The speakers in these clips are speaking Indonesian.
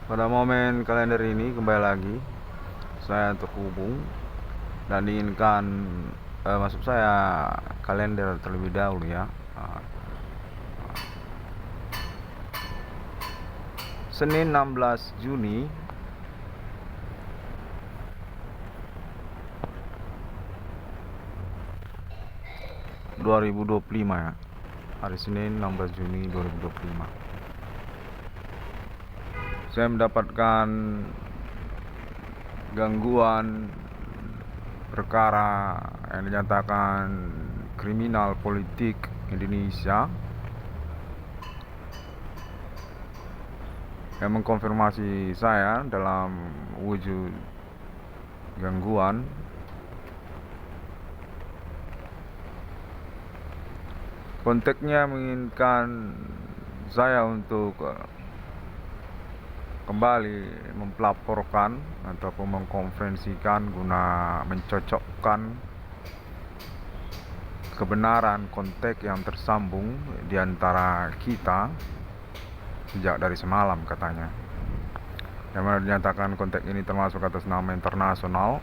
Pada momen kalender ini kembali lagi saya terhubung dan diinginkan masuk saya kalender terlebih dahulu ya. Uh, Senin 16 Juni 2025 ya. Hari Senin 16 Juni 2025. Saya mendapatkan gangguan perkara yang dinyatakan kriminal politik Indonesia yang mengkonfirmasi saya dalam wujud gangguan. Konteksnya menginginkan saya untuk kembali mempelaporkan ataupun mengkonferensikan guna mencocokkan kebenaran konteks yang tersambung di antara kita sejak dari semalam katanya, yang mana dinyatakan konteks ini termasuk atas nama internasional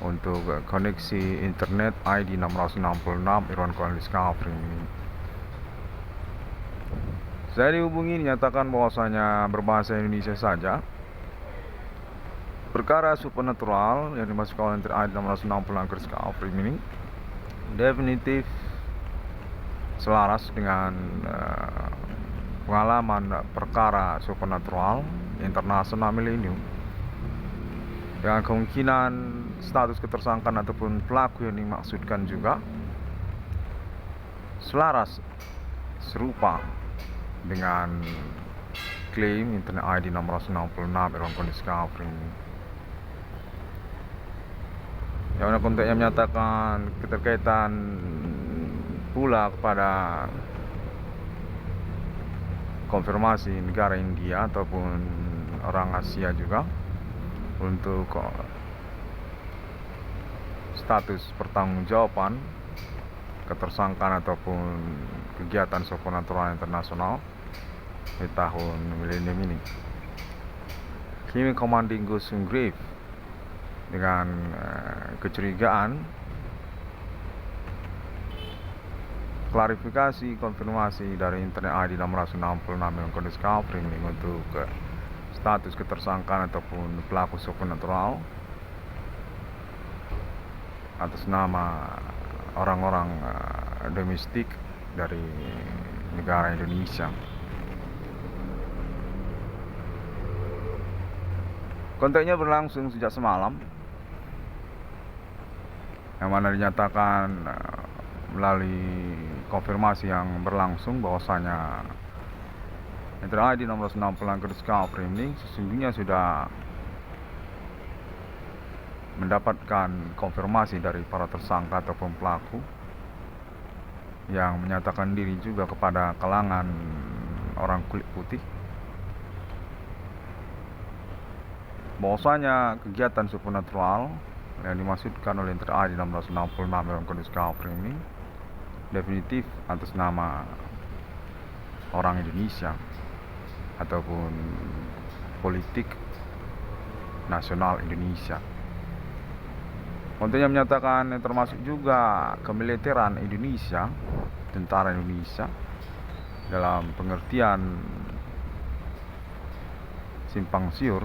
untuk koneksi internet ID 666 Irwan Kuala Discovery. Saya dihubungi dinyatakan bahwasanya berbahasa Indonesia saja. Perkara supernatural yang dimasukkan oleh ID 666 Discovery ini definitif selaras dengan pengalaman perkara supernatural internasional milenium, dengan kemungkinan status ketersangkaan ataupun pelaku yang dimaksudkan juga selaras serupa dengan klaim internet ID 666 Irwan Kuala Discovery, yang mana konteksnya menyatakan keterkaitan pula kepada konfirmasi negara India ataupun orang Asia juga untuk status pertanggungjawaban ketersangkaan ataupun kegiatan supernatural internasional di tahun milenium ini. Kini Commanding Gusung Grave dengan kecurigaan klarifikasi konfirmasi dari internet ID 666 yang Discovery ini untuk status ketersangkaan ataupun pelaku supernatural atas nama orang-orang domestik dari negara Indonesia. Konteksnya berlangsung sejak semalam, yang mana dinyatakan melalui konfirmasi yang berlangsung bahwasanya internet ID 666 Discovery ini sesungguhnya sudah mendapatkan konfirmasi dari para tersangka ataupun pelaku yang menyatakan diri juga kepada kalangan orang kulit putih, bahwasanya kegiatan supernatural yang dimaksudkan oleh internet ID 666 dalam Discovery ini definitif atas nama orang Indonesia ataupun politik nasional Indonesia. Kontennya menyatakan termasuk juga kemiliteran Indonesia, tentara Indonesia, dalam pengertian simpang siur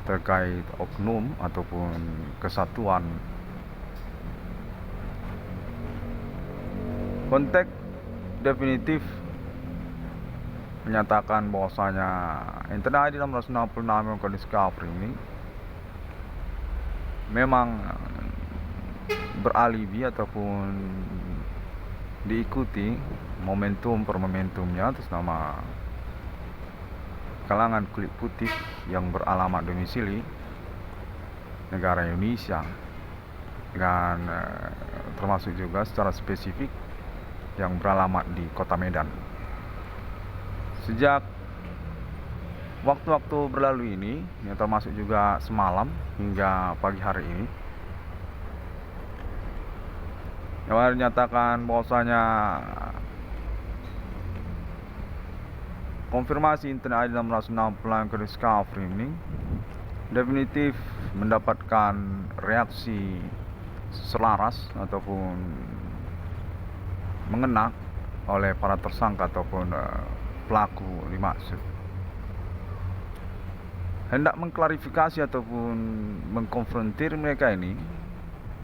terkait oknum ataupun kesatuan. Konteks definitif menyatakan bahwasanya internet ID 666 Discovery ini memang beralibi ataupun diikuti momentum per momentumnya atas nama kalangan kulit putih yang beralamat domisili negara Indonesia, dengan termasuk juga secara spesifik yang beralamat di Kota Medan. Sejak waktu-waktu berlalu ini, yang termasuk juga semalam hingga pagi hari ini, yang dinyatakan bahwasanya konfirmasi Internet ID 660 ke Discovery ini definitif mendapatkan reaksi selaras ataupun mengena oleh para tersangka ataupun pelaku dimaksud. Hendak mengklarifikasi ataupun mengkonfrontir mereka ini,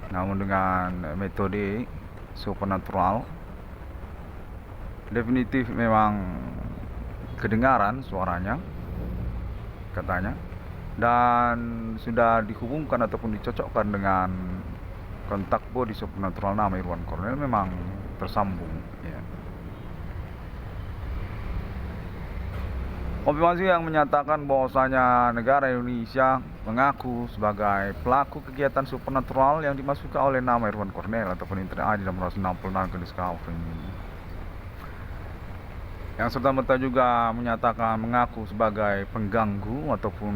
namun dengan metode supernatural. Definitif memang kedengaran suaranya katanya, dan sudah dihubungkan ataupun dicocokkan dengan kontak body supernatural nama Irwan Cornel, memang tersambung ya. Konfirmasi yang menyatakan bahwasanya negara Indonesia mengaku sebagai pelaku kegiatan supernatural yang dimasukkan oleh nama Irwan Cornel ataupun Internet ID 666 ke Discovery. Yang serta-merta juga menyatakan mengaku sebagai pengganggu ataupun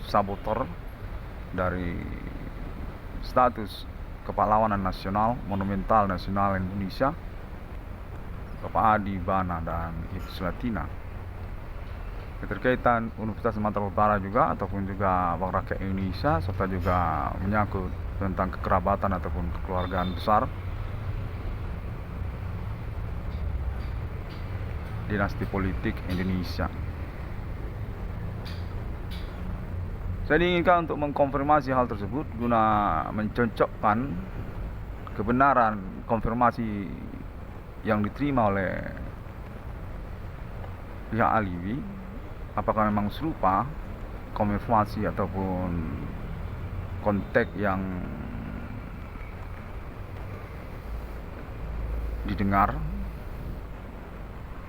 sabotor dari status kepahlawanan nasional monumental nasional Indonesia, Bapak Adi Bana dan Ibu Sulatina. Keterkaitan Universitas Sumatera Utara juga ataupun juga Bank Rakyat Indonesia, serta juga menyangkut tentang kekerabatan ataupun kekeluargaan besar dinasti politik Indonesia. Saya diinginkan untuk mengkonfirmasi hal tersebut guna mencocokkan kebenaran konfirmasi yang diterima oleh pihak alibi, apakah memang serupa konfirmasi ataupun kontak yang didengar,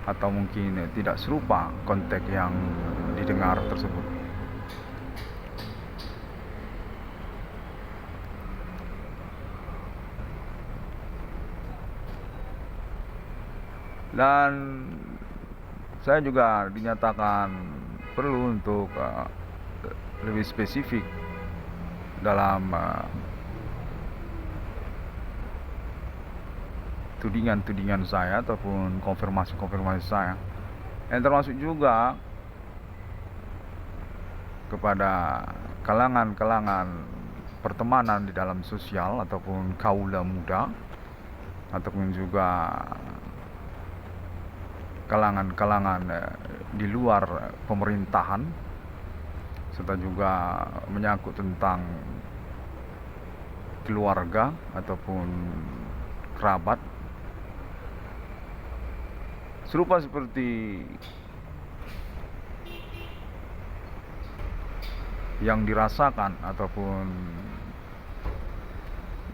atau mungkin tidak serupa kontak yang didengar tersebut. Dan saya juga dinyatakan perlu untuk lebih spesifik dalam tudingan-tudingan saya ataupun konfirmasi-konfirmasi saya, yang termasuk juga kepada kalangan-kalangan pertemanan di dalam sosial ataupun kaula muda, ataupun juga kalangan-kalangan di luar pemerintahan, serta juga menyangkut tentang keluarga ataupun kerabat, serupa seperti yang dirasakan ataupun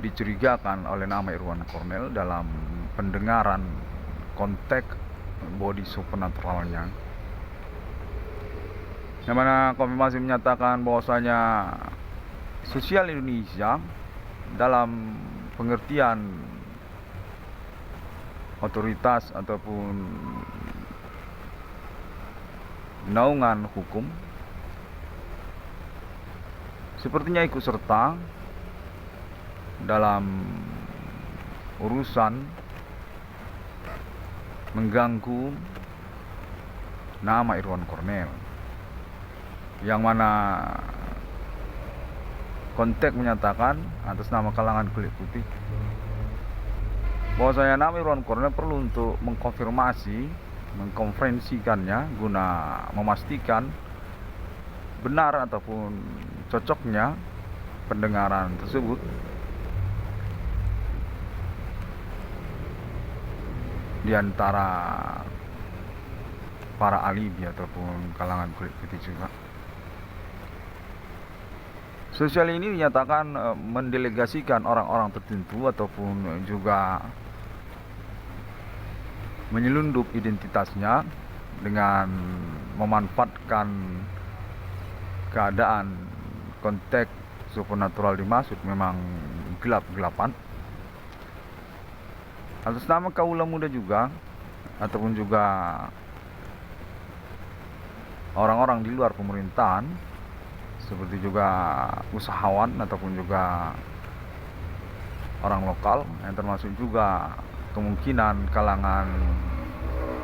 dicurigakan oleh nama Irwan Cornel dalam pendengaran kontak body supernaturalnya, yang mana konfirmasi menyatakan bahwasanya sosial Indonesia dalam pengertian otoritas ataupun naungan hukum sepertinya ikut serta dalam urusan mengganggu nama Irwan Cornel, yang mana kontak menyatakan atas nama kalangan kulit putih bahwasanya nama Irwan Cornel perlu untuk mengkonferensikannya guna memastikan benar ataupun cocoknya pendengaran tersebut di antara para alibi ataupun kalangan kulit putih juga. Sosial ini dinyatakan mendelegasikan orang-orang tertentu ataupun juga menyelundup identitasnya dengan memanfaatkan keadaan konteks supernatural dimaksud memang gelap-gelapan atas nama kaula muda juga, ataupun juga orang-orang di luar pemerintahan, seperti juga usahawan ataupun juga orang lokal, yang termasuk juga kemungkinan kalangan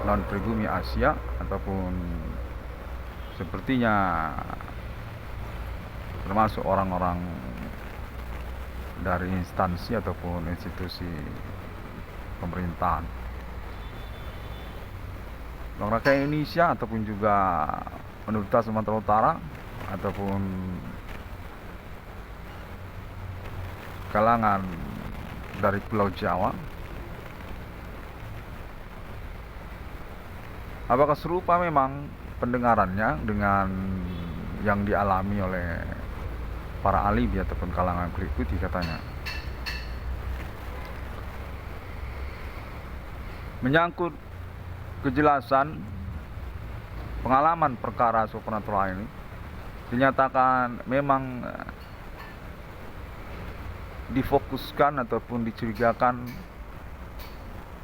non pribumi Asia ataupun sepertinya termasuk orang-orang dari instansi ataupun institusi pemerintahan Bang Rakyat Indonesia ataupun juga Universitas Sumatera Utara ataupun kalangan dari Pulau Jawa. Apakah serupa memang pendengarannya dengan yang dialami oleh para alibi ataupun kalangan kulit putih katanya? Menyangkut kejelasan pengalaman perkara supernatural ini, dinyatakan memang difokuskan ataupun dicurigakan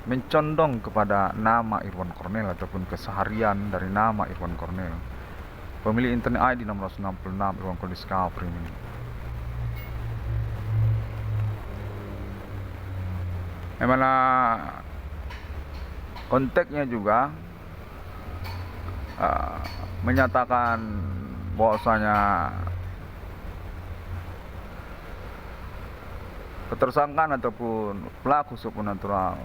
mencondong kepada nama Irwan Cornel ataupun keseharian dari nama Irwan Cornel, pemilik internet ID 666 Irwan Cornel Discovery ini. Yang mana konteksnya juga menyatakan bahwasanya ketersangkaan ataupun pelaku supernatural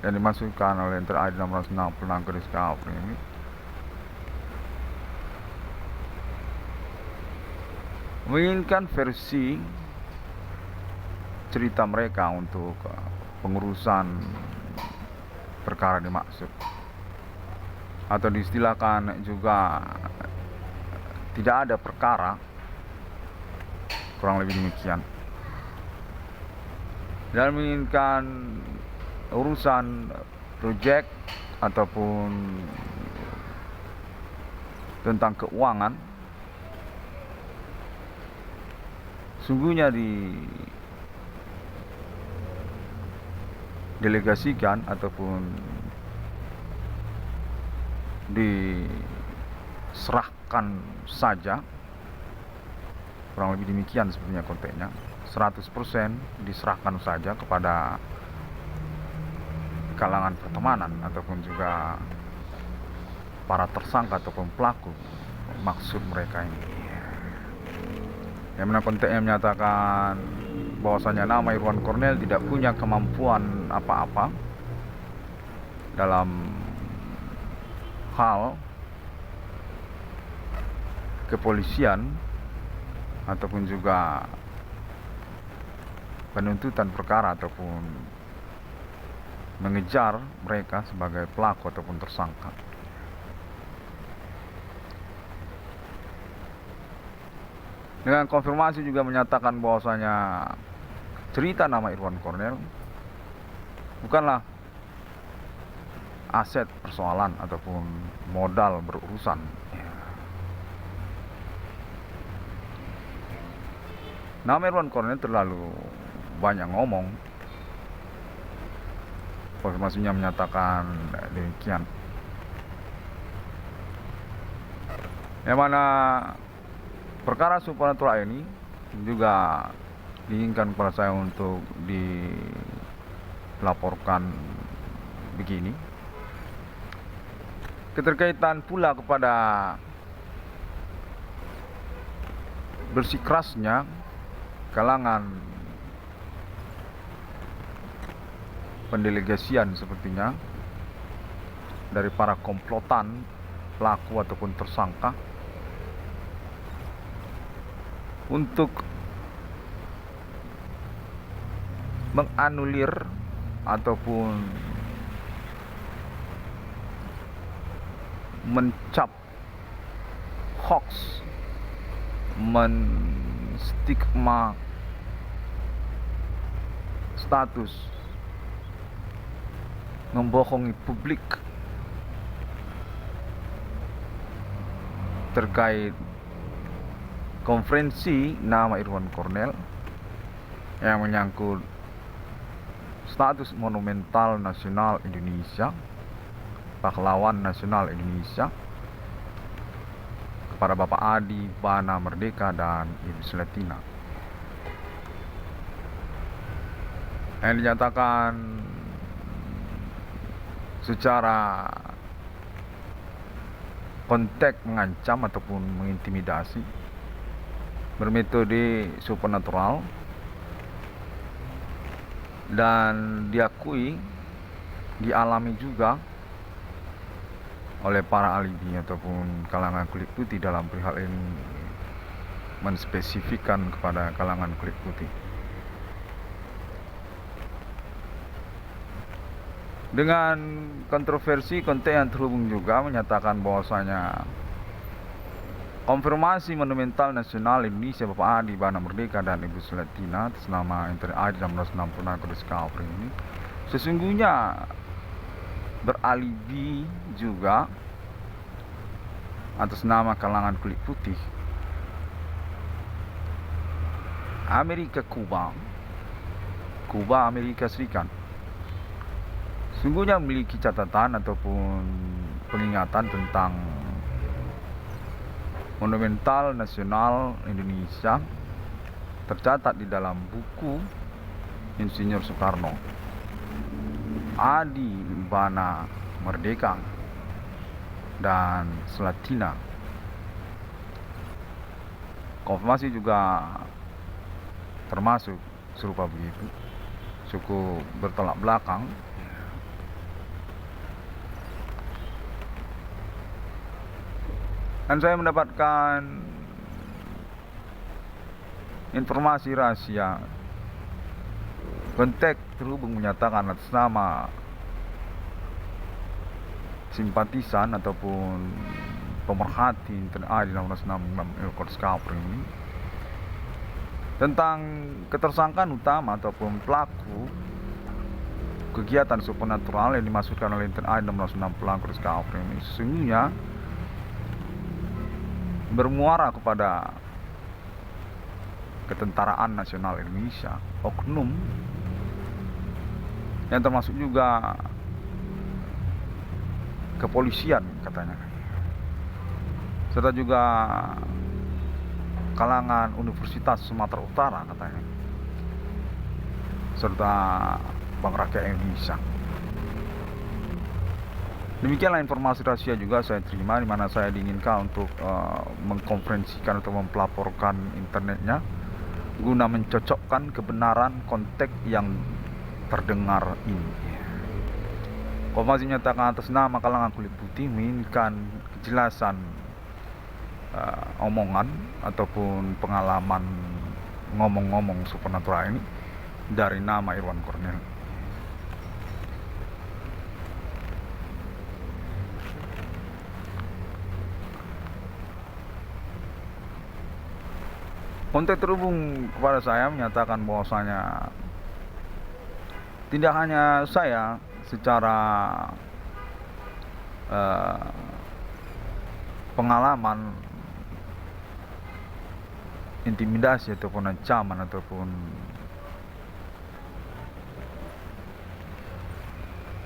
yang dimasukkan oleh internet ID 666 ke Discovery ini menginginkan versi cerita mereka untuk pengurusan perkara dimaksud, atau diistilahkan juga tidak ada perkara, kurang lebih demikian, dan menginginkan urusan proyek ataupun tentang keuangan sungguhnya didelegasikan ataupun diserahkan saja, kurang lebih demikian sebenarnya konteksnya. 100% diserahkan saja kepada kalangan pertemanan ataupun juga para tersangka ataupun pelaku maksud mereka ini. Yang mana konteksnya menyatakan bahwasanya nama Irwan Cornel tidak punya kemampuan apa-apa dalam hal kepolisian ataupun juga penuntutan perkara ataupun mengejar mereka sebagai pelaku ataupun tersangka. Dengan konfirmasi juga menyatakan bahwasanya cerita nama Irwan Cornel bukanlah aset persoalan ataupun modal berurusan. Nama Irwan Cornel terlalu banyak ngomong. Konfirmasinya menyatakan demikian. Yang mana perkara supernatural ini juga diinginkan kepada saya untuk dilaporkan begini. Keterkaitan pula kepada bersikerasnya kalangan pendelegasian sepertinya dari para komplotan pelaku ataupun tersangka untuk menganulir ataupun mencap hoax, menstigma status, membohongi publik terkait konferensi nama Irwan Cornel yang menyangkut status monumental nasional Indonesia, pahlawan nasional Indonesia, kepada Bapak Adi Bana Merdeka dan Ibu Seletina, yang dinyatakan secara kontak mengancam ataupun mengintimidasi bermetode supernatural, dan diakui, dialami juga oleh para alibi ataupun kalangan kulit putih dalam perihal ini, menspesifikkan kepada kalangan kulit putih. Dengan kontroversi, konten yang terhubung juga menyatakan bahwasanya konfirmasi Monumental Nasional Indonesia Bapak Adi Bana Merdeka dan Ibu Selatina atas nama Inter Adi 1666 Kudus Kapri ini sesungguhnya beralibi juga atas nama kalangan kulit putih Kuba Amerika Serikat. Sungguhnya memiliki catatan ataupun pengingatan tentang Monumental Nasional Indonesia, tercatat di dalam buku Insinyur Soekarno, Adi Bana Merdeka dan Selatina. Konfirmasi juga termasuk serupa begitu, cukup bertolak belakang. Dan saya mendapatkan informasi rahasia, kontak terhubung menyatakan atas nama simpatisan ataupun pemerhati Inter Adi 1666 Kudus Kapri ini tentang ketersangkaan utama ataupun pelaku kegiatan supernatural yang dimaksudkan oleh Inter Adi 1666 Kudus Kapri ini sesungguhnya bermuara kepada Ketentaraan Nasional Indonesia, oknum yang termasuk juga kepolisian katanya, serta juga kalangan Universitas Sumatera Utara katanya, serta Bank Rakyat Indonesia. Demikianlah informasi rahasia juga saya terima, di mana saya diinginkan untuk mengkonferensikan atau mempelaporkan internetnya guna mencocokkan kebenaran konteks yang terdengar ini. Konfirmasi menyatakan atas nama kalangan kulit putih menginginkan kejelasan omongan ataupun pengalaman ngomong-ngomong supernatural ini dari nama Irwan Cornel. Kontak terhubung kepada saya menyatakan bahwasanya tidak hanya saya secara pengalaman intimidasi ataupun ancaman ataupun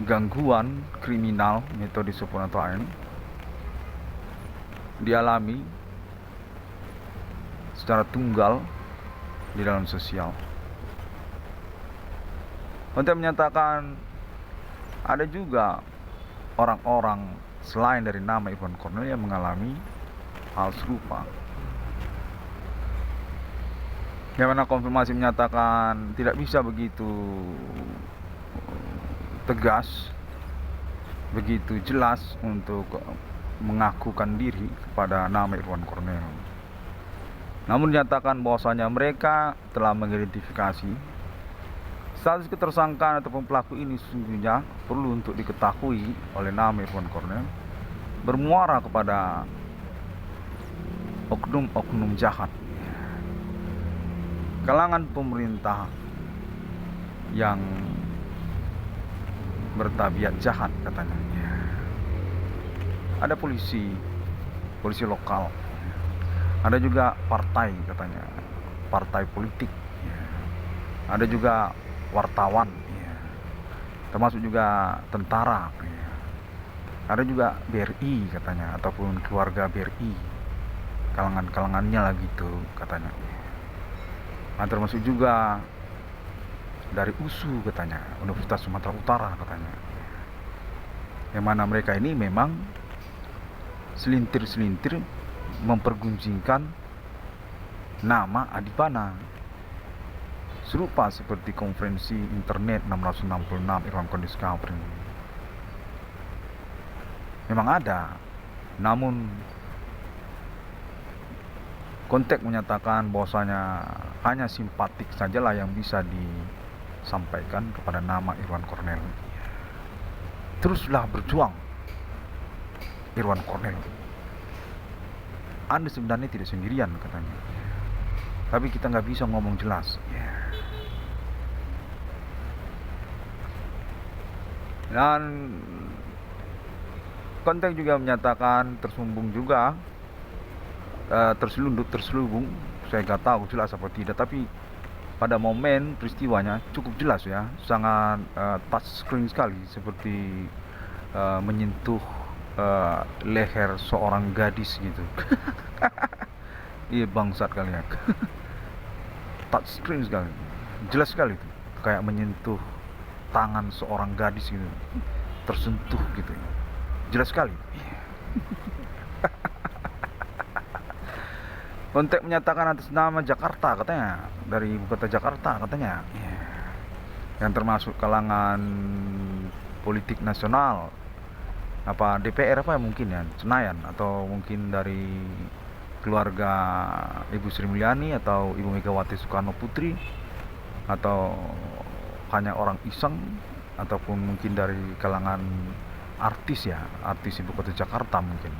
gangguan kriminal metode supernatural ini dialami secara tunggal di dalam sosial. Konten menyatakan ada juga orang-orang selain dari nama Irwan Cornel yang mengalami hal serupa. Yang mana konfirmasi menyatakan tidak bisa begitu tegas, begitu jelas untuk mengakukan diri kepada nama Irwan Cornel. Namun dinyatakan bahwasanya mereka telah mengidentifikasi status ketersangkaan ataupun pelaku ini sesungguhnya perlu untuk diketahui oleh nama Irwan Cornel bermuara kepada oknum-oknum jahat, kalangan pemerintah yang bertabiat jahat katanya. Ada polisi lokal, ada juga partai katanya, partai politik, ada juga wartawan, termasuk juga tentara, ada juga BRI katanya ataupun keluarga BRI, kalangannya lah gitu katanya. Nah, termasuk juga dari USU katanya, Universitas Sumatera Utara katanya, yang mana mereka ini memang selintir-selintir mempergunjingkan nama Adipana, serupa seperti konferensi internet 666 Irwan Discovery. Memang ada, namun kontek menyatakan bahwasanya hanya simpatik sajalah yang bisa disampaikan kepada nama Irwan Cornel. Teruslah berjuang, Irwan Cornel. Anda sebenarnya tidak sendirian, katanya. Tapi kita nggak bisa ngomong jelas. Dan konten juga menyatakan terselubung, saya nggak tahu jelas apa tidak, tapi pada momen peristiwanya cukup jelas ya, sangat touchscreen sekali, seperti menyentuh leher seorang gadis gitu. Iya, bangsat kali ya. Touchscreen sekali, jelas sekali tuh, kayak menyentuh tangan seorang gadis gitu, tersentuh gitu, jelas sekali. Kontek menyatakan atas nama Jakarta, katanya, dari ibu kota Jakarta, katanya, yang termasuk kalangan politik nasional, apa DPR apa mungkin ya, Senayan, atau mungkin dari keluarga Ibu Sri Mulyani atau Ibu Megawati Soekarno Putri, atau hanya orang iseng, ataupun mungkin dari kalangan artis ya, artis ibu kota Jakarta mungkin.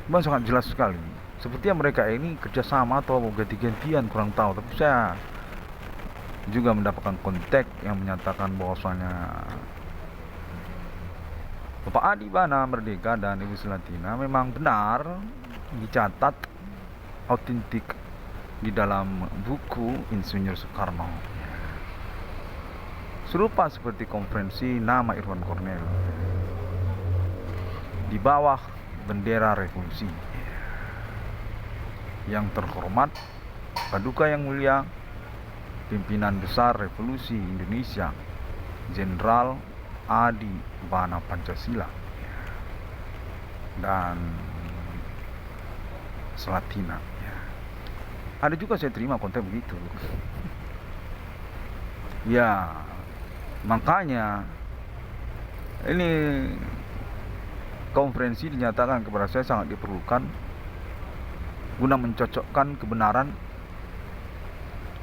Memang sangat jelas sekali, sepertinya mereka ini kerjasama atau ganti-gantian, kurang tahu. Tapi saya juga mendapatkan kontak yang menyatakan bahwasanya Bapak Adipana Merdeka dan Ibu Selatina memang benar dicatat autentik di dalam buku Insinyur Soekarno, serupa seperti konferensi nama Irwan Cornel di bawah bendera revolusi. Yang terhormat Paduka Yang Mulia Pimpinan Besar Revolusi Indonesia Jenderal Adipana Pancasila dan Selatina. Ada juga saya terima konten begitu. Ya, makanya ini konferensi dinyatakan kepada saya sangat diperlukan guna mencocokkan kebenaran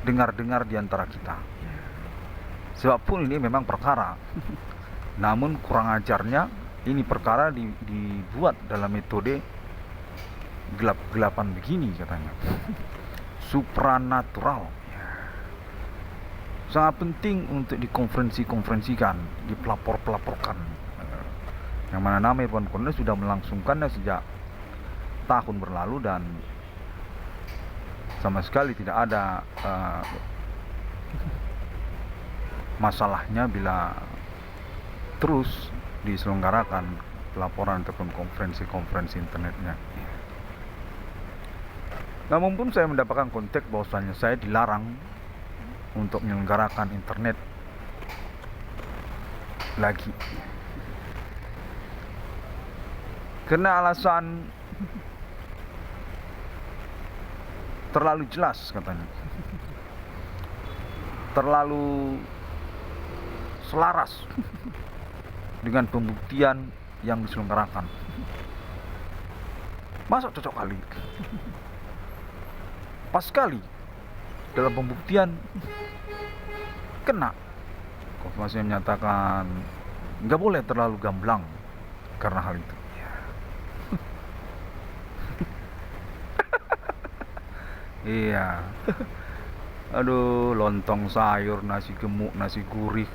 dengar-dengar di antara kita. Sebab pun ini memang perkara, namun kurang ajarnya ini perkara dibuat dalam metode gelap-gelapan begini, katanya. Supranatural. Sangat penting untuk dikonferensikan, dipelapor-pelaporkan. Yang mana nama Irwan Cornel sudah melangsungkannya sejak tahun berlalu dan sama sekali tidak ada masalahnya bila terus diselenggarakan pelaporan ataupun konferensi internetnya. Namun pun saya mendapatkan kontak bahwasanya saya dilarang untuk menyelenggarakan internet lagi karena alasan terlalu jelas, katanya, terlalu selaras dengan pembuktian yang diselenggarakan. Masa cocok kali, pas sekali dalam pembuktian kena. Konfirmasi menyatakan nggak boleh terlalu gamblang karena hal itu. Iya. Aduh, lontong sayur, nasi gemuk, nasi gurih.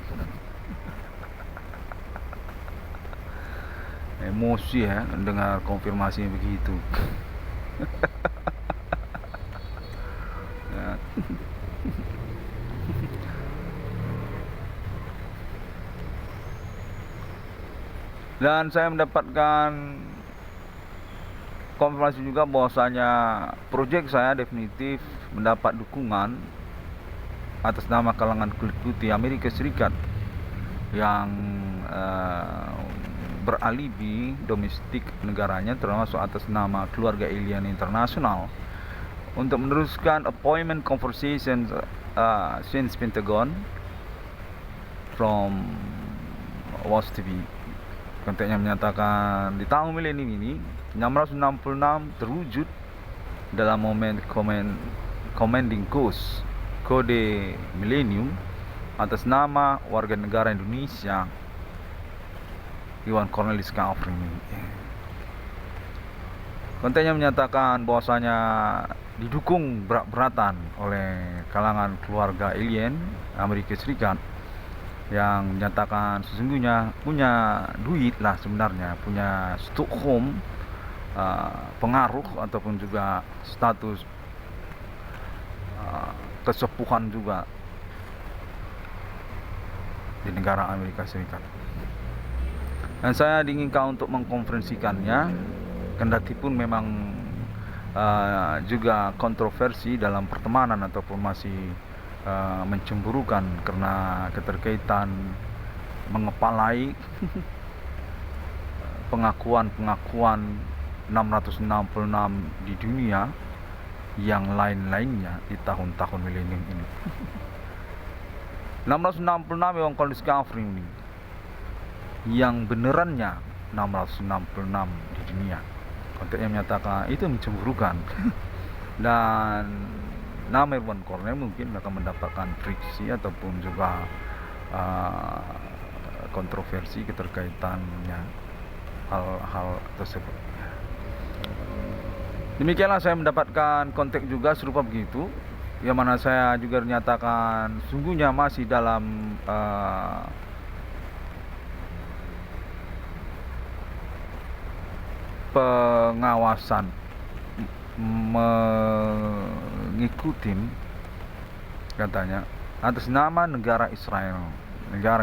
Emosi ya dengar konfirmasi begitu. Ya. Dan saya mendapatkan konfirmasi juga bahwasanya proyek saya definitif mendapat dukungan atas nama kalangan kulit putih Amerika Serikat yang beralibi domestik negaranya termasuk atas nama keluarga alien internasional untuk meneruskan appointment conversations since Pentagon from was to be. Konteknya menyatakan di tahun milenium ini 666 terwujud dalam momen commanding course kode milenium atas nama warga negara Indonesia Iwan Cornelis Kafring. Kontennya menyatakan bahwasanya didukung berat-beratan oleh kalangan keluarga alien Amerika Serikat yang menyatakan sesungguhnya punya duit lah sebenarnya, punya Stockholm, pengaruh ataupun juga status kesepuhan juga di negara Amerika Serikat. Dan saya diinginkan untuk mengkonferensikannya, kendati pun memang juga kontroversi dalam pertemanan ataupun masih mencemburukan karena keterkaitan mengepalai pengakuan 666 di dunia yang lain-lainnya di tahun-tahun milenium ini. 666 memang kalau discovery ini yang benerannya 666 di dunia. Konteknya menyatakan itu mencemburukan. Dan nama Iwan Cornel mungkin akan mendapatkan friksi ataupun juga kontroversi keterkaitannya hal-hal tersebut. Demikianlah saya mendapatkan konteks juga serupa begitu, yang mana saya juga menyatakan sungguhnya masih dalam pengawasan mengikuti katanya atas nama negara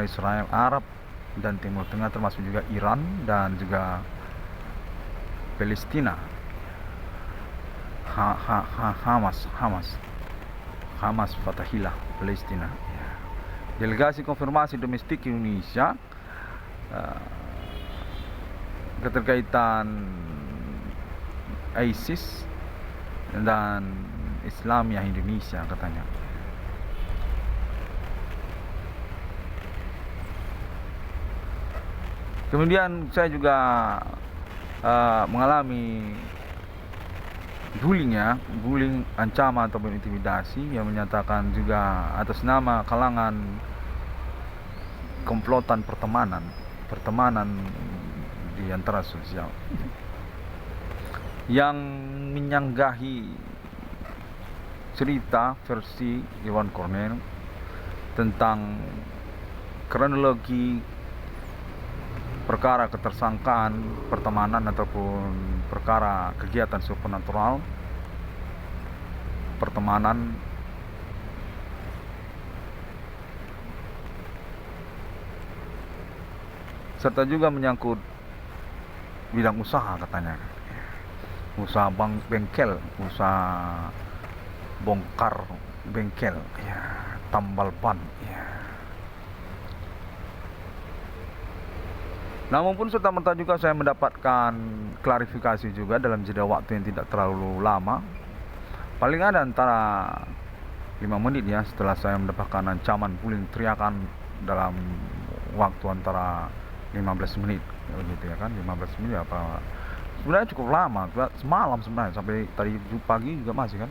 Israel Arab dan Timur Tengah, termasuk juga Iran dan juga Palestina, Hamas Fatahillah Palestina. Delegasi konfirmasi domestik Indonesia keterkaitan ISIS dan Islamiyah Indonesia katanya. Kemudian saya juga mengalami bullying ancaman ataupun intimidasi yang menyatakan juga atas nama kalangan komplotan pertemanan di antara sosial yang menyanggahi cerita versi Iwan Cornel tentang kronologi perkara ketersangkaan pertemanan ataupun perkara kegiatan supernatural pertemanan serta juga menyangkut bidang usaha katanya, usaha bengkel, usaha bongkar bengkel, ya, tambal ban, ya. Namun pun serta-merta juga saya mendapatkan klarifikasi juga dalam jeda waktu yang tidak terlalu lama, paling ada antara 5 menit ya, setelah saya mendapatkan ancaman bullying teriakan dalam waktu antara 15 menit gitu ya kan, 15 menit apa sebenarnya cukup lama, semalam sebenarnya sampai tadi pagi juga masih kan.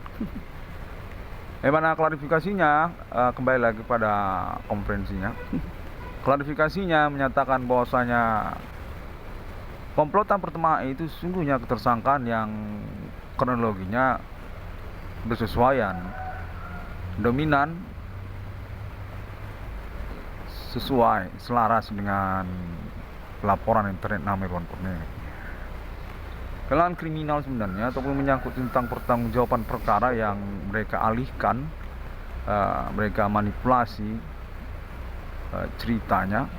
Mana klarifikasinya, kembali lagi pada konferensinya. Klarifikasinya menyatakan bahwasanya komplotan pertemanan itu sesungguhnya ketersangkaan yang kronologinya bersesuaian, dominan, sesuai, selaras dengan laporan internet nama Iwan Cornel. Kalangan kriminal sebenarnya ataupun menyangkut tentang pertanggungjawaban perkara yang mereka alihkan, mereka manipulasi ceritanya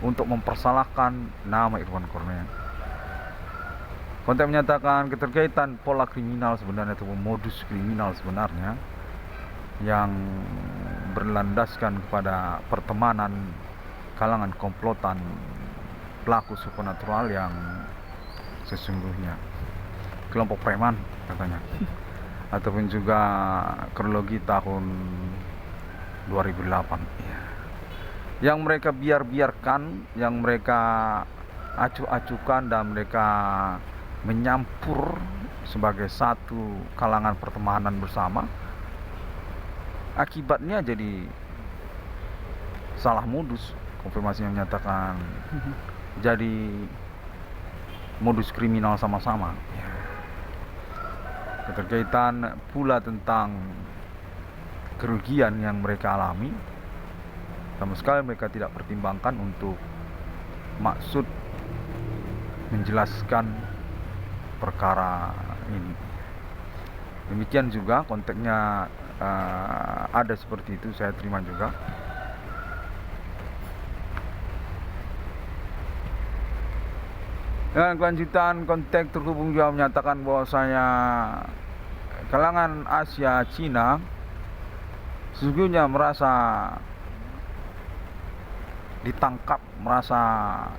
untuk mempersalahkan nama Iwan Cornel. Konteks menyatakan keterkaitan pola kriminal sebenarnya ataupun modus kriminal sebenarnya yang berlandaskan kepada pertemanan kalangan komplotan pelaku supernatural yang sesungguhnya, kelompok preman katanya. Ataupun juga kronologi tahun 2008 yang mereka biarkan, yang mereka acuh-acuhkan dan mereka menyampur sebagai satu kalangan pertemanan bersama. Akibatnya jadi salah modus. Konfirmasi yang menyatakan jadi modus kriminal sama-sama. Keterkaitan pula tentang kerugian yang mereka alami, sama sekali mereka tidak pertimbangkan untuk maksud menjelaskan perkara ini. Demikian juga konteksnya ada seperti itu, saya terima juga. Dan kelanjutan konteks terhubung juga menyatakan bahwasanya kalangan Asia Cina sesungguhnya merasa ditangkap, merasa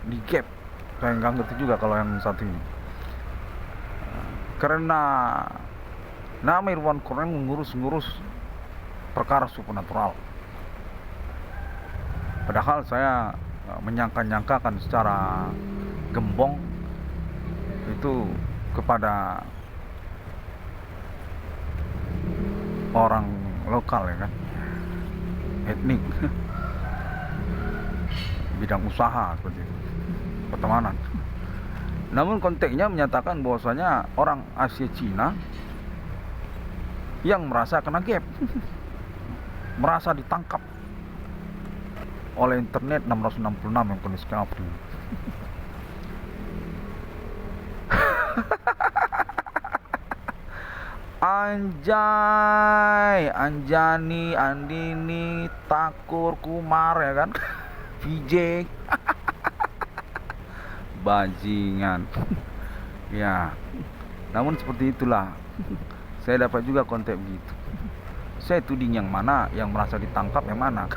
digap. Saya nggak ngerti juga kalau yang satu ini, karena nama Irwan Kornel mengurus perkara supernatural. Padahal saya menyangka-nyangkakan secara gembong itu kepada orang lokal, ya kan, etnik, bidang usaha seperti itu, pertemanan. Namun konteksnya menyatakan bahwasanya orang Asia Cina yang merasa kena gap, merasa ditangkap oleh internet 666 yang penuh April. Anjay, Anjani, Andini, Takur, Kumar, ya kan, VJ, bajingan. Ya, namun seperti itulah. Saya dapat juga konteks begitu. Saya tuding yang mana, yang merasa ditangkap yang mana.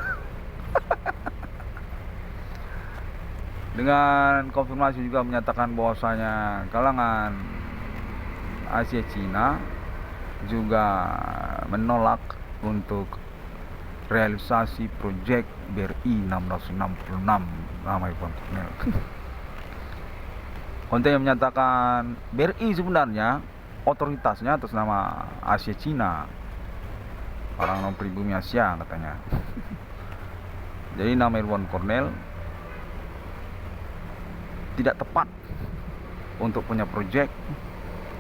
Dengan konfirmasi juga menyatakan bahwasanya kalangan Asia Cina juga menolak untuk realisasi proyek BRI 666 nama Irwan Kornel. Konten yang menyatakan BRI sebenarnya otoritasnya atas nama Asia Cina, orang non pribumi Asia katanya. Jadi nama Irwan Kornel tidak tepat untuk punya proyek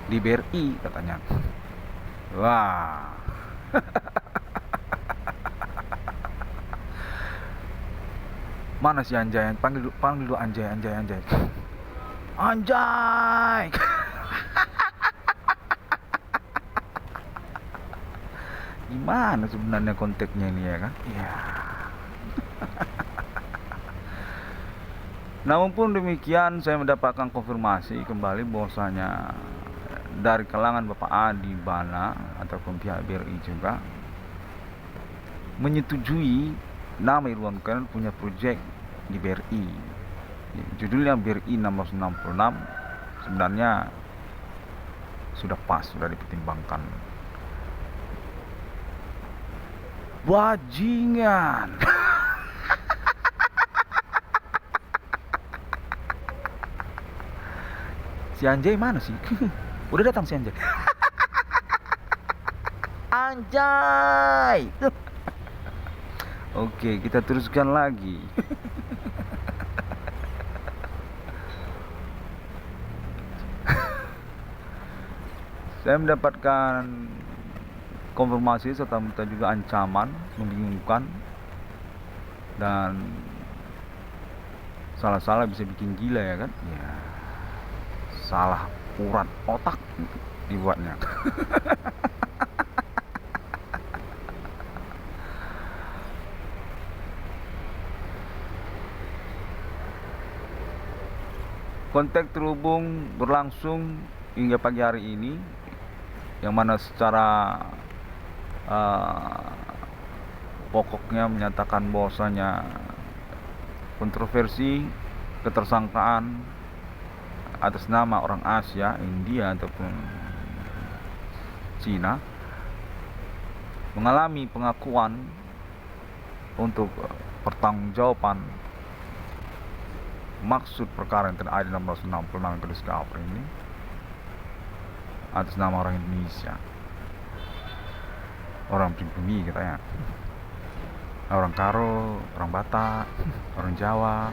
di BRI katanya. Wah. Mana si Anjay? Panggil dulu Anjay. Anjay. Gimana sebenarnya konteksnya ini, ya kan? Iya. Namun pun demikian, saya mendapatkan konfirmasi kembali bahwasanya dari kalangan Bapak Adi Bana ataupun pihak BRI juga menyetujui nama Irwan Kornel punya proyek di BRI. Judulnya BRI 666 sebenarnya sudah pas, sudah dipertimbangkan. Bajingan. Si Anjay mana sih? Udah datang si Anjay. Anjay. Oke, kita teruskan lagi. Saya mendapatkan konfirmasi serta juga ancaman membingungkan, dan salah-salah bisa bikin gila, ya kan? Ya, salah urat otak dibuatnya. Kontak terhubung berlangsung hingga pagi hari ini, yang mana secara pokoknya menyatakan bahwasanya kontroversi ketersangkaan atas nama orang Asia, India ataupun Cina mengalami pengakuan untuk pertanggungjawaban maksud perkara yang terjadi dalam 666 Kedus Kapri ini atas nama orang Indonesia, orang pribumi katanya, orang Karo, orang Batak, orang Jawa.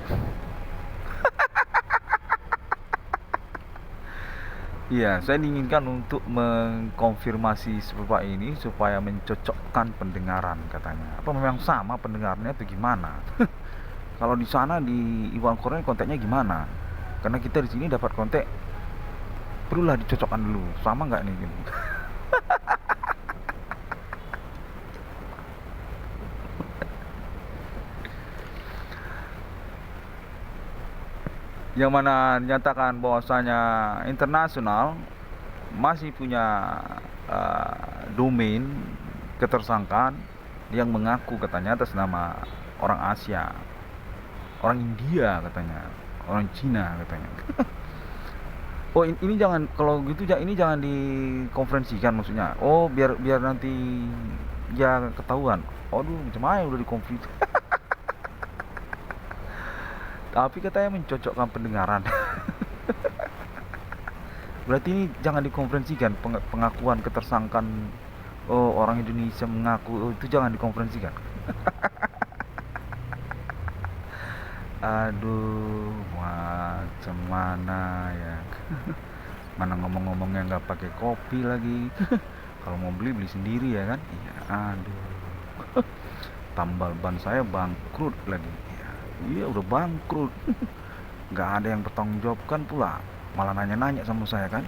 Iya, saya diinginkan untuk mengkonfirmasi seperti ini supaya mencocokkan pendengaran katanya. Apa memang sama pendengarnya atau gimana? Kalau di sana di Iwan Kornel konteknya gimana? Karena kita di sini dapat kontek, perlulah dicocokkan dulu. Sama nggak nih? Gitu. Yang mana nyatakan bahwasanya internasional masih punya domain ketersangkaan yang mengaku katanya atas nama orang Asia, orang India katanya, orang Cina katanya. Oh ini jangan, kalau gitu ini jangan dikonferensikan maksudnya. Oh biar nanti ya ketahuan. Aduh macam mana udah dikonferensi. Tapi katanya mencocokkan pendengaran. Berarti ini jangan dikonferensikan, pengakuan ketersangkaan. Oh orang Indonesia mengaku, oh, itu jangan dikonferensikan. Aduh macam mana ya. Mana ngomong-ngomongnya nggak pakai kopi lagi. Kalau mau beli sendiri ya kan. Iya, aduh. Tambal ban saya bangkrut lagi. Iya udah bangkrut. Nggak ada yang bertanggung jawabkan pula, malah nanya-nanya sama saya kan,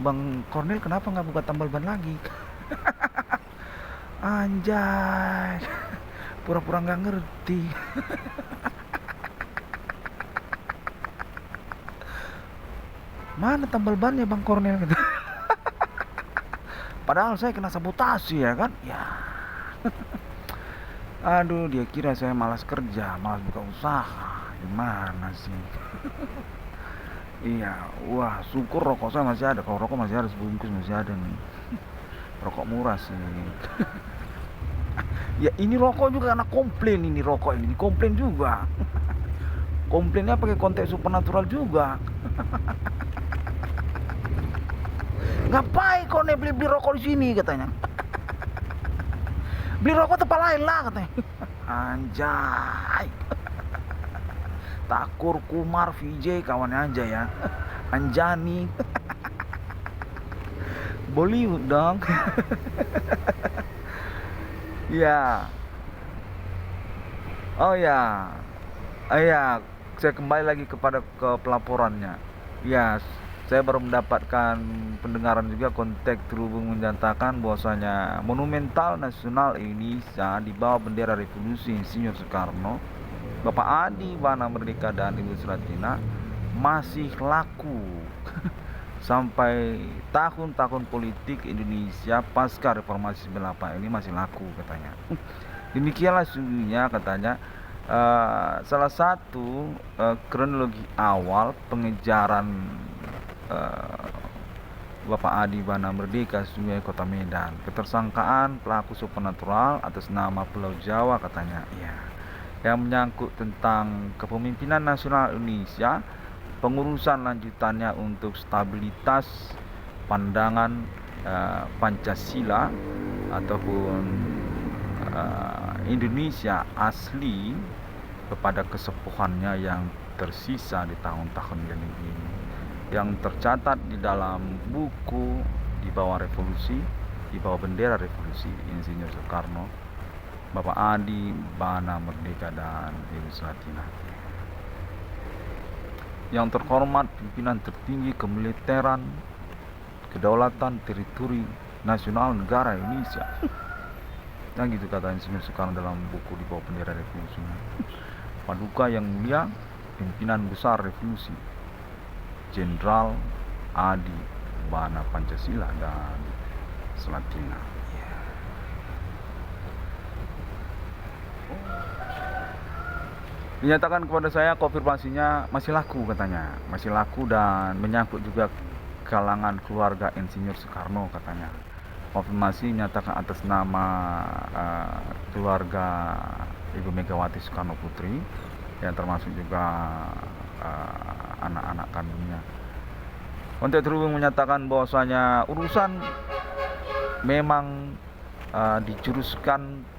Bang Kornel kenapa nggak buka tambal ban lagi? Anjay, pura-pura nggak ngerti. Mana tambal bannya Bang Kornel? Padahal saya kena sabotase ya kan, ya. Aduh, dia kira saya malas kerja, malas buka usaha. Gimana sih? Iya, wah syukur rokok saya masih ada. Kalau rokok masih ada sebungkus masih ada nih. Rokok murah sih. Ya ini rokok juga karena komplain, ini rokok ini komplain juga. Komplainnya pakai konteks supernatural juga. Ngapain kau nih beli rokok di sini katanya? Beli rokok tempat lain lah katanya. Anjay. Takur, Kumar, VJ kawannya aja ya. Anjani. Bollywood dong. Ya. Oh ya. Ya, saya kembali lagi ke pelaporannya. Ya, saya baru mendapatkan pendengaran juga konteks terhubung menyatakan bahwasanya Monumental Nasional Indonesia di bawah bendera Revolusi Insinyur Soekarno, Bapak Adi Wana Merdeka dan Ibu Sulatina masih laku sampai tahun-tahun politik Indonesia pasca reformasi 98 ini masih laku katanya. Demikianlah sungguhnya katanya salah satu kronologi awal pengejaran Bapak Adi Wana Merdeka Sungai Kota Medan, ketersangkaan pelaku supernatural atas nama Pulau Jawa katanya, ya, yang menyangkut tentang kepemimpinan nasional Indonesia, pengurusan lanjutannya untuk stabilitas pandangan Pancasila ataupun Indonesia asli kepada kesepuhannya yang tersisa di tahun-tahun ini, yang tercatat di dalam buku di bawah revolusi, di bawah bendera revolusi Insinyur Soekarno, Bapak Adi Wana Merdeka dan Ibu Sulatina. Yang terhormat pimpinan tertinggi kemiliteran, kedaulatan teritori nasional negara Indonesia. Yang gitu kata Insinyur Soekarno dalam buku di bawah bendera revolusi. Paduka yang mulia, pimpinan besar revolusi, Jenderal Adi Wana Pancasila dan Sulatina. Dinyatakan kepada saya konfirmasinya masih laku katanya, masih laku dan menyangkut juga kalangan keluarga Insinyur Soekarno katanya. Konfirmasi nyatakan atas nama keluarga Ibu Megawati Soekarno Putri yang termasuk juga anak-anak kandungnya. Kontak terhubung menyatakan bahwasanya urusan memang dijuruskan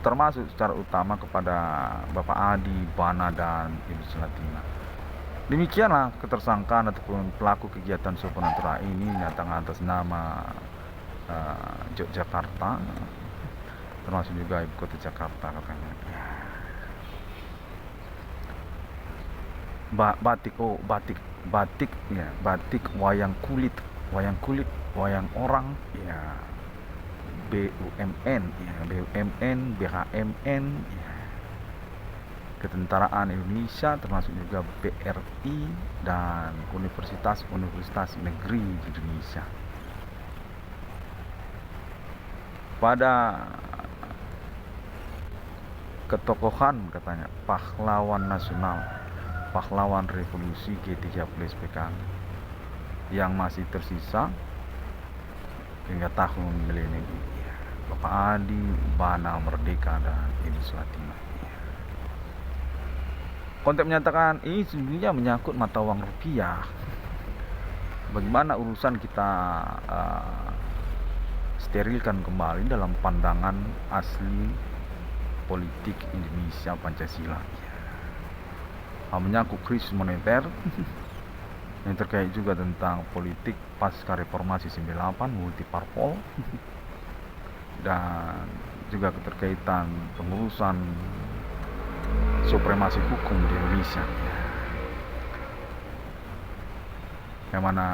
termasuk secara utama kepada Bapak Adi, Bana, dan Ibu Selatina. Demikianlah ketersangkaan ataupun pelaku kegiatan supernatural ini dinyatakan atas nama Yogyakarta, termasuk juga ibu kota Jakarta katanya. Batik ya, batik wayang kulit, wayang orang ya, BUMN ya, BHMN ya, Ketentaraan Indonesia, termasuk juga BRI dan universitas negeri di Indonesia. Pada ketokohan katanya pahlawan nasional, pahlawan revolusi G30 PKI yang masih tersisa hingga tahun milenium, Bapak Adi, Bana, Merdeka, dan Ibu Selatina. Konteks menyatakan ini sebenarnya menyangkut mata uang rupiah. Bagaimana urusan kita sterilkan kembali dalam pandangan asli politik Indonesia Pancasila. Menyangkut krisis moneter yang terkait juga tentang politik pasca reformasi 98 multiparpol dan juga keterkaitan pengurusan supremasi hukum di Indonesia, yang mana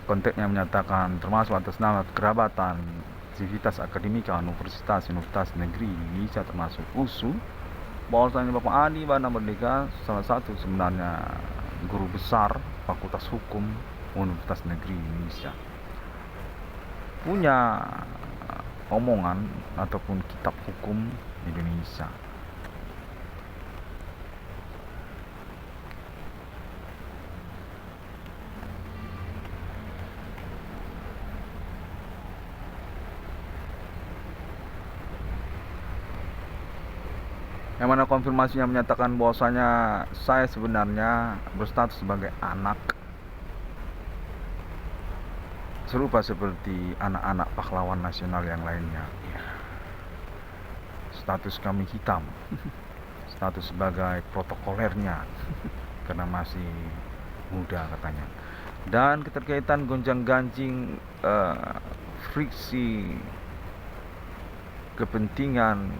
konteksnya menyatakan termasuk atas nama kerabatan Civitas Akademika Universitas Negeri Indonesia termasuk USU, bahwasanya Bapak Adi, Bana, Merdeka salah satu sebenarnya guru besar Fakultas Hukum Universitas Negeri Indonesia, punya omongan ataupun kitab hukum Indonesia. Yang mana konfirmasinya menyatakan bahwasanya saya sebenarnya berstatus sebagai anak, serupa seperti anak-anak pahlawan nasional yang lainnya. Status kami hitam, status sebagai protokolernya karena masih muda katanya. Dan keterkaitan gonjang-ganjing friksi kepentingan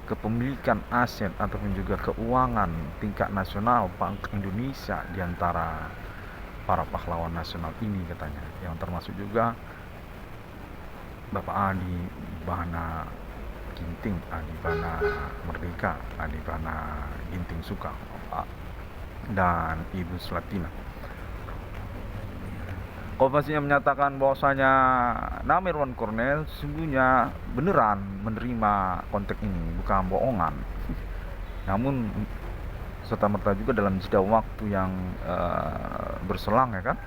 kepemilikan aset ataupun juga keuangan tingkat nasional Bank Indonesia di antara para pahlawan nasional ini katanya, yang termasuk juga Bapak Adi, Bana Ginting, Adi Bana Merdeka, Adi Bana Ginting Soekarno, dan Ibu Selatina. Konfirmasinya menyatakan bahwasanya nama Irwan Cornell sesungguhnya beneran menerima konteks ini, bukan bohongan. Namun serta-merta juga dalam jeda waktu yang berselang, ya kan?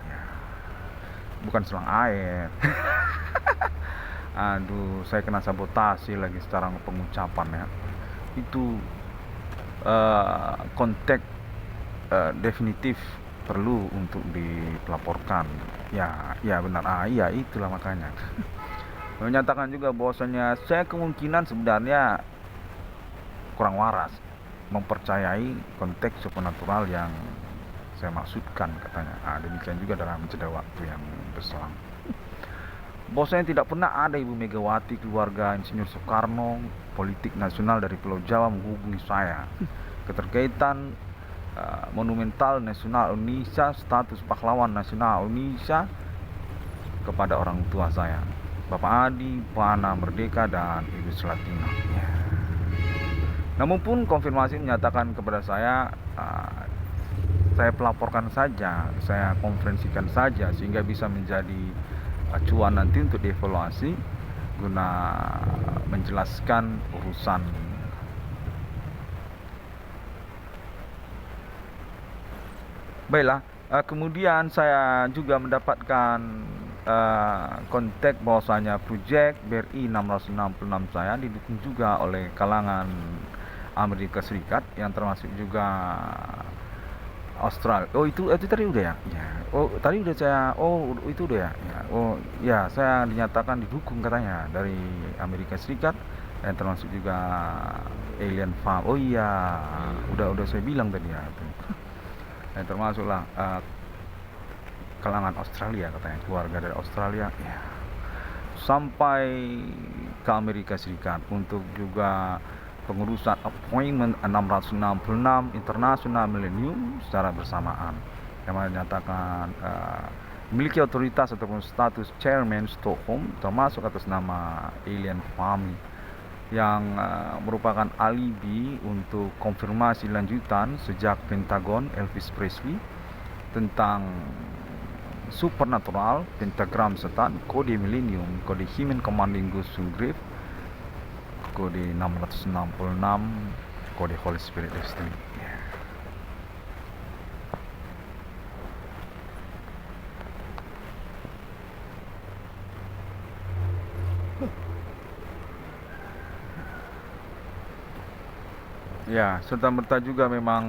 Bukan selang air. Aduh, saya kena sabotase lagi secara pengucapan ya. Itu konteks definitif perlu untuk dilaporkan. Ya benar. Iya itulah makanya. Menyatakan juga bahwasanya saya kemungkinan sebenarnya kurang waras mempercayai konteks supernatural yang saya maksudkan katanya. Demikian juga dalam jeda waktu yang berselang. Bahwasanya tidak pernah ada Ibu Megawati, keluarga Insinyur Soekarno, politik nasional dari Pulau Jawa menghubungi saya keterkaitan monumental nasional Indonesia, status pahlawan nasional Indonesia kepada orang tua saya, Bapak Adi, Bana Merdeka, dan Ibu Selatina. Namun pun konfirmasi menyatakan kepada saya pelaporkan saja, saya konferensikan saja sehingga bisa menjadi acuan nanti untuk dievaluasi guna menjelaskan urusan Baiklah, kemudian saya juga mendapatkan kontak bahwasanya proyek BRI 666 saya didukung juga oleh kalangan Amerika Serikat yang termasuk juga Australia. Oh itu tadi udah ya? Ya. Oh tadi udah saya. Oh itu udah ya? Ya. Oh ya saya dinyatakan didukung katanya dari Amerika Serikat dan termasuk juga Alien Farm. Oh iya, udah saya bilang tadi ya. Dan termasuklah kalangan Australia katanya, keluarga dari Australia. Ya. Sampai ke Amerika Serikat untuk juga pengurusan appointment 666 International Millennium secara bersamaan yang menyatakan memiliki otoritas ataupun status Chairman Stockholm termasuk atas nama Alien Family yang merupakan alibi untuk konfirmasi lanjutan sejak Pentagon Elvis Presley tentang supernatural, pentagram setan, kode millennium, kode Human Commanding Ghost Grave, kode 666, kode Holy Spirit Destiny. Ya, serta merta juga memang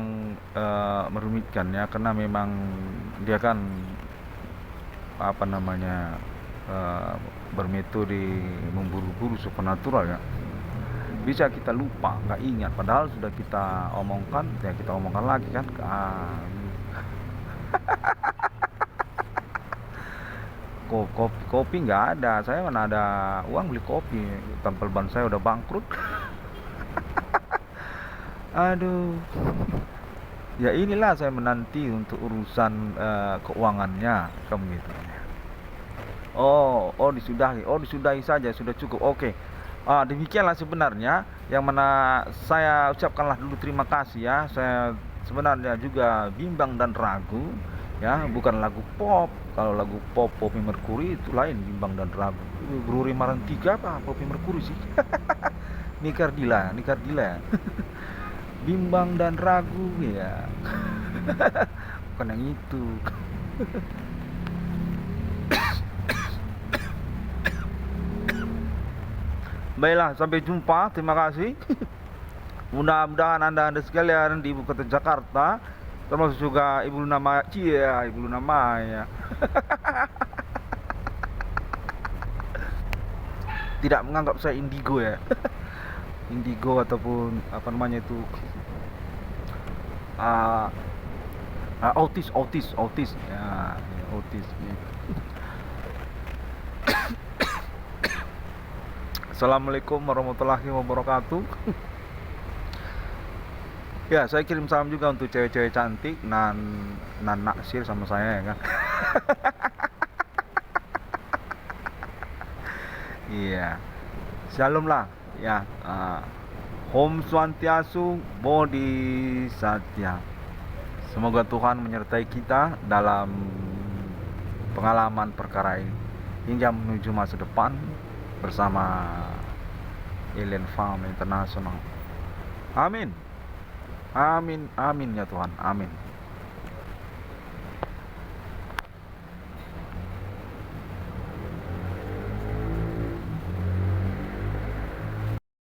merumitkan ya, karena memang dia kan apa namanya bermetode memburu-buru supernatural ya. Bisa kita lupa, nggak ingat, padahal sudah kita omongkan, ya kita omongkan lagi kan. Kopi nggak ada, saya mana ada uang beli kopi, tempel ban saya udah bangkrut. Aduh, ya inilah saya menanti untuk urusan keuangannya kamu gitu. Disudahi saja, sudah cukup. Oke. Demikianlah sebenarnya yang mana saya ucapkanlah dulu terima kasih ya. Saya sebenarnya juga bimbang dan ragu ya, bukan lagu pop. Kalau lagu pop Poppy Mercury itu lain, bimbang dan ragu. Bruri Maran 3 apa Poppy Mercury sih? Nikardila ya. Bimbang dan ragu ya. Bukan yang itu. Baiklah, sampai jumpa. Terima kasih. Mudah-mudahan Anda sekalian di ibu kota Jakarta, termasuk juga Ibu Luna Maya. Tidak menganggap saya indigo ya. Indigo ataupun apa namanya itu autis ya, autis ya. Assalamualaikum warahmatullahi wabarakatuh. Ya, saya kirim salam juga untuk cewek-cewek cantik nan naksir sama saya ya kan. Iya. Shalom lah ya. Om Swastiastu, Bodhisattva. Semoga Tuhan menyertai kita dalam pengalaman perkara ini hingga menuju masa depan bersama Alien Farm International. Amin. Amin ya Tuhan. Amin.